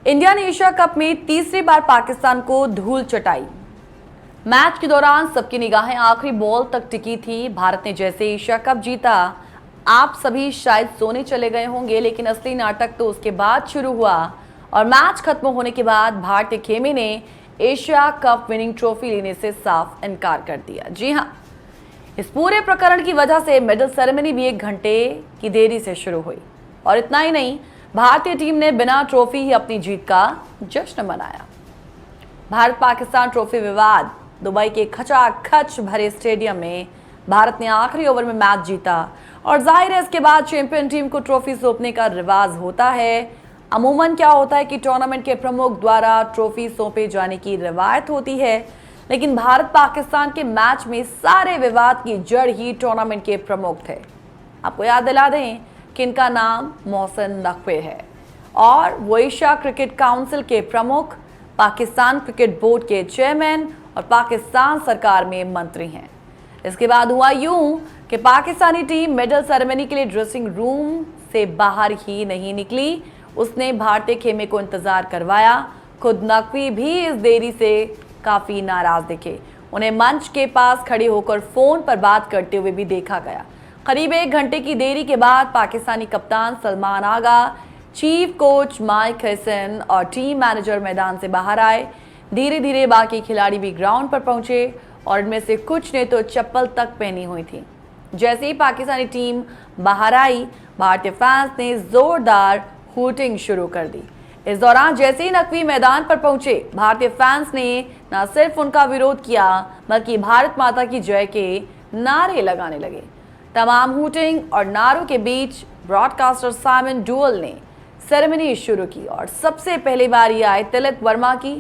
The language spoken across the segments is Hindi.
इंडिया ने एशिया कप में तीसरी बार पाकिस्तान को धूल चटाई। मैच के दौरान सबकी निगाहें आखिरी बॉल तक टिकी थी। भारत ने जैसे एशिया कप जीता, आप सभी शायद सोने चले गए होंगे, लेकिन असली नाटक तो उसके बाद शुरू हुआ और मैच खत्म होने के बाद भारतीय खेमे ने एशिया कप विनिंग ट्रॉफी लेने से साफ इनकार कर दिया। जी हां, इस पूरे प्रकरण की वजह से मेडल सेरेमनी भी 1 घंटे की देरी से शुरू हुई और इतना ही नहीं, भारतीय टीम ने बिना ट्रॉफी ही अपनी जीत का जश्न मनाया। भारत पाकिस्तान ट्रॉफी विवाद। दुबई के खचाखच भरे स्टेडियम में भारत ने आखिरी ओवर में मैच जीता और जाहिर है इसके बाद चैंपियन टीम को ट्रॉफी सौंपने का रिवाज होता है। अमूमन क्या होता है कि टूर्नामेंट के प्रमुख द्वारा ट्रॉफी सौंपे जाने की रिवायत होती है, लेकिन भारत पाकिस्तान के मैच में सारे विवाद की जड़ ही टूर्नामेंट के प्रमुख थे। आपको याद दिला दें कि इनका नाम मोहसिन नकवी है और वो एशिया क्रिकेट काउंसिल के प्रमुख, पाकिस्तान क्रिकेट बोर्ड के चेयरमैन और पाकिस्तान सरकार में मंत्री हैं। इसके बाद हुआ यूं कि पाकिस्तानी टीम मेडल सेरेमनी के लिए ड्रेसिंग रूम से बाहर ही नहीं निकली। उसने भारतीय खेमे को इंतजार करवाया। खुद नकवी भी इस देरी से काफी नाराज दिखे। उन्हें मंच के पास खड़े होकर फोन पर बात करते हुए भी देखा गया। करीब 1 घंटे की देरी के बाद पाकिस्तानी कप्तान सलमान आगा, चीफ कोच माइक हसन और टीम मैनेजर मैदान से बाहर आए। धीरे धीरे बाकी खिलाड़ी भी ग्राउंड पर पहुंचे और इनमें से कुछ ने तो चप्पल तक पहनी हुई थी। जैसे ही पाकिस्तानी टीम बाहर आई, भारतीय फैंस ने जोरदार हूटिंग शुरू कर दी। इस दौरान जैसे ही नकवी मैदान पर पहुंचे, भारतीय फैंस ने न सिर्फ उनका विरोध किया बल्कि भारत माता की जय के नारे लगाने लगे। तमाम हूटिंग और नारों के बीच ब्रॉडकास्टर साइमन डुअल ने सेरेमनी शुरू की और सबसे पहली बारी आए तिलक वर्मा की।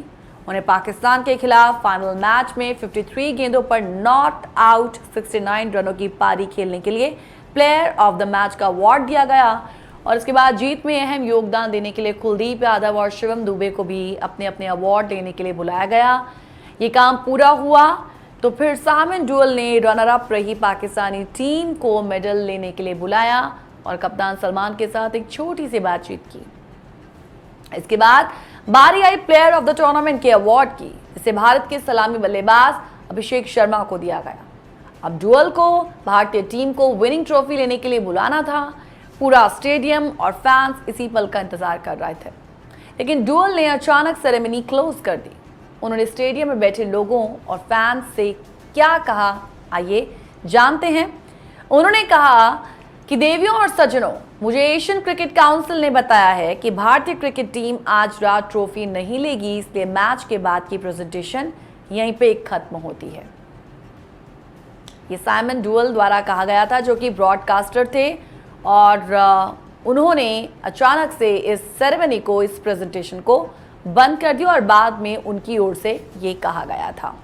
उन्हें पाकिस्तान के खिलाफ फाइनल मैच में 53 गेंदों पर नॉट आउट 69 रनों की पारी खेलने के लिए प्लेयर ऑफ द मैच का अवार्ड दिया गया और इसके बाद जीत में अहम योगदान देने के लिए कुलदीप यादव और शिवम दुबे को भी अपने अपने अवार्ड लेने के लिए बुलाया गया। ये काम पूरा हुआ तो फिर साइमन डुअल ने रनर अप रही पाकिस्तानी टीम को मेडल लेने के लिए बुलाया और कप्तान सलमान के साथ एक छोटी सी बातचीत की। इसके बाद बारी आई प्लेयर ऑफ द टूर्नामेंट के अवार्ड की, जिसे भारत के सलामी बल्लेबाज अभिषेक शर्मा को दिया गया। अब डुअल को भारतीय टीम को विनिंग ट्रॉफी लेने के लिए बुलाना था। पूरा स्टेडियम और फैंस इसी पल का इंतजार कर रहे थे, लेकिन डुअल ने अचानक सेरेमनी क्लोज कर दी। उन्होंने स्टेडियम में बैठे लोगों और फैंस से क्या कहा, आइए जानते हैं। उन्होंने कहा कि देवियों और सज्जनों, मुझे एशियन क्रिकेट काउंसिल ने बताया है कि भारतीय क्रिकेट टीम आज रात ट्रॉफी नहीं लेगी, इसलिए मैच के बाद की प्रेजेंटेशन यहीं पे खत्म होती है। ये साइमन डुअल द्वारा कहा गया था, जो कि ब्रॉडकास्टर थे और उन्होंने अचानक से इस सेरेमनी को, इस प्रेजेंटेशन को बंद कर दिया और बाद में उनकी ओर से ये कहा गया था।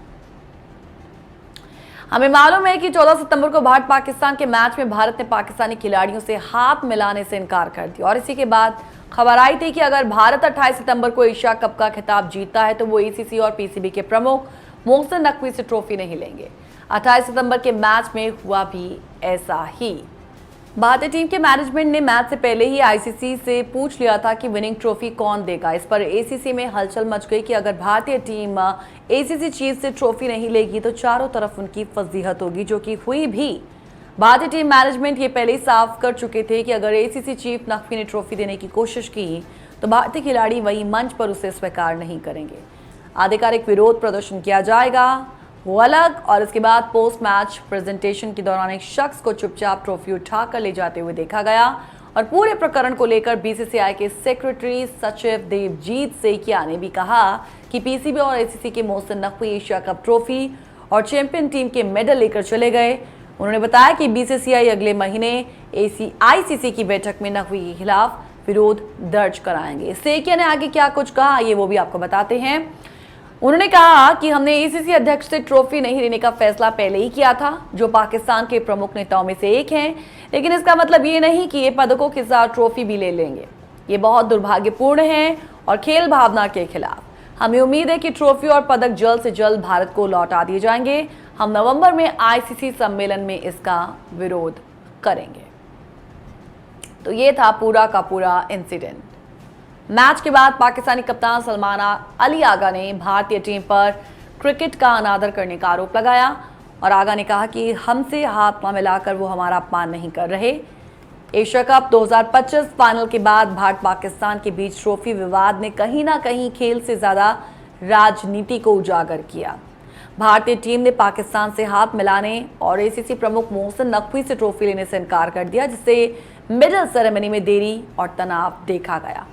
हमें मालूम है कि 14 सितंबर को भारत पाकिस्तान के मैच में भारत ने पाकिस्तानी खिलाड़ियों से हाथ मिलाने से इनकार कर दिया और इसी के बाद खबर आई थी कि अगर भारत 28 सितंबर को एशिया कप का खिताब जीतता है तो वो एसीसी और पीसीबी के प्रमुख मोहसिन नकवी से ट्रॉफी नहीं लेंगे। 28 सितंबर के मैच में हुआ भी ऐसा ही। भारतीय टीम के मैनेजमेंट ने मैच से पहले ही आईसीसी से पूछ लिया था कि विनिंग ट्रॉफी कौन देगा। इस पर एसीसी में हलचल मच गई कि अगर भारतीय टीम एसीसी चीफ से ट्रॉफी नहीं लेगी तो चारों तरफ उनकी फजीहत होगी, जो कि हुई भी। भारतीय टीम मैनेजमेंट ये पहले ही साफ कर चुके थे कि अगर एसीसी चीफ नकवी ने ट्रॉफी देने की कोशिश की तो भारतीय खिलाड़ी वही मंच पर उसे स्वीकार नहीं करेंगे। आधिकारिक विरोध प्रदर्शन किया जाएगा, वो अलग। और इसके बाद पोस्ट मैच प्रेजेंटेशन के दौरान एक शख्स को चुपचाप ट्रॉफी उठाकर ले जाते हुए देखा गया और पूरे प्रकरण को लेकर बीसीसीआई के सेक्रेटरी सचिव देवजीत सेकिया ने भी कहा कि पीसीबी और एसीसी के Mohsin Naqvi Asia cup trophy और चैंपियन टीम के मेडल लेकर चले गए। उन्होंने बताया कि बीसीसीआई अगले महीने आईसीसी की बैठक में नकवी के खिलाफ विरोध दर्ज कराएंगे। सेकिया ने आगे क्या कुछ कहा, ये वो भी आपको बताते हैं। उन्होंने कहा कि हमने एसीसी अध्यक्ष से ट्रॉफी नहीं लेने का फैसला पहले ही किया था, जो पाकिस्तान के प्रमुख नेताओं में से एक हैं, लेकिन इसका मतलब ये नहीं कि ये पदकों के साथ ट्रॉफी भी ले लेंगे। ये बहुत दुर्भाग्यपूर्ण है और खेल भावना के खिलाफ। हमें उम्मीद है कि ट्रॉफी और पदक जल्द से जल्द भारत को लौटा दिए जाएंगे। हम नवंबर में आईसीसी सम्मेलन में इसका विरोध करेंगे। तो ये था पूरा का पूरा इंसिडेंट। मैच के बाद पाकिस्तानी कप्तान सलमान अली आगा ने भारतीय टीम पर क्रिकेट का अनादर करने का आरोप लगाया और आगा ने कहा कि हमसे हाथ न मिलाकर वो हमारा अपमान नहीं कर रहे। एशिया कप 2025 फाइनल के बाद भारत पाकिस्तान के बीच ट्रॉफी विवाद ने कहीं ना कहीं खेल से ज्यादा राजनीति को उजागर किया। भारतीय टीम ने पाकिस्तान से हाथ मिलाने और एसीसी प्रमुख मोहसिन नकवी से ट्रॉफी लेने से इनकार कर दिया, जिससे मेडल सेरेमनी में देरी और तनाव देखा गया।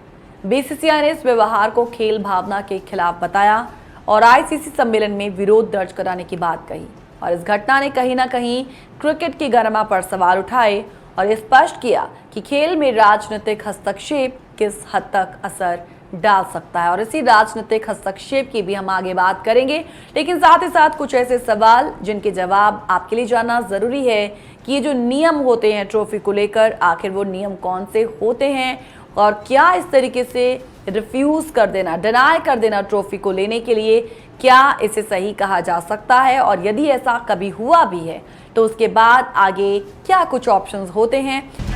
बीसीसीआई ने इस व्यवहार को खेल भावना के खिलाफ बताया और आईसीसी सम्मेलन में विरोध दर्ज कराने की बात कही और इस घटना ने कहीं ना कहीं क्रिकेट की गरिमा पर सवाल उठाए और ये स्पष्ट किया कि खेल में राजनीतिक हस्तक्षेप किस हद तक असर डाल सकता है। और इसी राजनीतिक हस्तक्षेप की भी हम आगे बात करेंगे, लेकिन साथ ही साथ कुछ ऐसे सवाल जिनके जवाब आपके लिए जानना जरूरी है कि ये जो नियम होते हैं ट्रॉफी को लेकर, आखिर वो नियम कौन से होते हैं और क्या इस तरीके से रिफ्यूज कर देना, डिनाई कर देना ट्रॉफी को लेने के लिए, क्या इसे सही कहा जा सकता है और यदि ऐसा कभी हुआ भी है तो उसके बाद आगे क्या कुछ ऑप्शंस होते हैं।